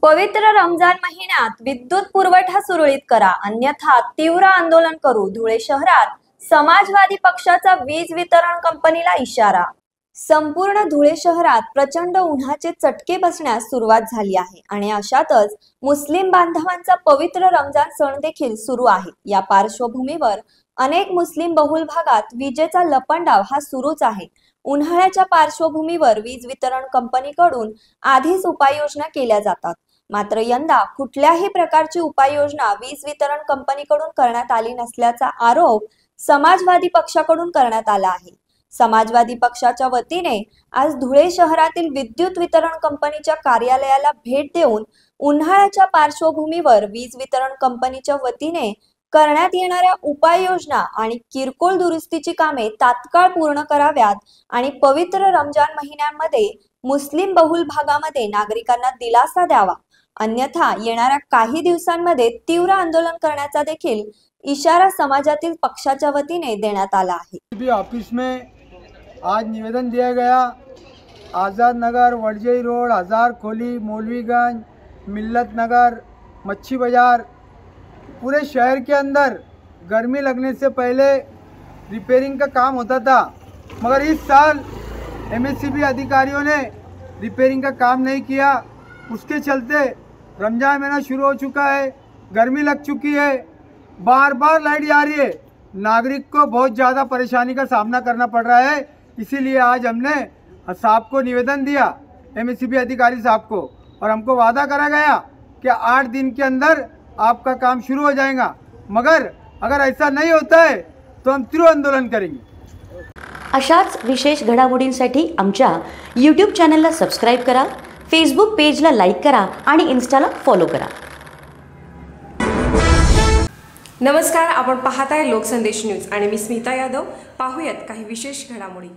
पवित्र रमजान महिन्यात विद्युत पुरवठा सुरळीत करा, अन्यथा तीव्र आंदोलन करू. धुळे शहरात समाजवादी पक्षाचा वीज वितरण कंपनीला इशारा. संपूर्ण धुळे शहरात प्रचंड उन्हाचे चटके बसण्यास सुरुवात झाली आहे आणि अशातच मुस्लिम बांधवांचा पवित्र रमजान सण देखील सुरू आहे. या पार्श्वभूमीवर अनेक मुस्लिम बहुल भागात विजेचा लपंडाव हा सुरूच आहे. उन्हाळ्याच्या पार्श्वभूमीवर वीज वितरण कंपनीकडून आधीच उपाययोजना केल्या जातात, मात्र यंदा कुठल्याही प्रकारची उपाययोजना वीज वितरण कंपनीकडून करण्यात आली नसल्याचा आरोप समाजवादी पक्षाकडून करण्यात आला आहे. समाजवादी पक्षाच्या वतीने आज धुळे शहरातील विद्युत वितरण कंपनीच्या कार्यालयाला भेट देऊन उन्हाळ्याच्या पार्श्वभूमीवर वीज वितरण कंपनीच्या वतीने करण्यात येणाऱ्या उपाययोजना आणि किरकोळ दुरुस्तीची कामे तात्काळ पूर्ण कराव्यात आणि पवित्र रमजान महिन्यामध्ये मुस्लिम बहुल भागामध्ये नागरिकांना दिलासा द्यावा, अन्यथा येणाऱ्या काही दिवसांमध्ये तीव्र आंदोलन करण्याचा देखील इशारा समाजातील पक्षाच्या वतीने देण्यात आला आहे. ऑफिस में आज निवेदन दिया गया। आज़ाद नगर, वडजई रोड, हजार खोली, मौलवीगंज, मिल्लत नगर, मच्छी बाज़ार, पूरे शहर के अंदर गर्मी लगने से पहले रिपेयरिंग का काम होता था, मगर इस साल एमएससीबी अधिकारियों ने रिपेयरिंग का काम नहीं किया। उसके चलते रमजान महीना शुरू हो चुका है, गर्मी लग चुकी है, बार बार लाइट जा रही है, नागरिक को बहुत ज़्यादा परेशानी का सामना करना पड़ रहा है। इसीलिए आज हमने साहब को निवेदन दिया, एमएससीबी अधिकारी साहब को, और हमको वादा करा गया कि 8 दिन के अंदर आपका काम शुरू हो जाएगा, मगर अगर ऐसा नहीं होता है तो हम तीव्र आंदोलन करेंगे। अशाच विशेष घडामोडींसाठी आमच्या यूट्यूब चॅनलला सबस्क्राईब करा, फेसबुक पेजला लाईक करा आणि इन्स्टाला फॉलो करा. नमस्कार, आपण पाहताय लोकसंदेश न्यूज आणि मी स्मिता यादव. पाहूयात काही विशेष घडामोडी.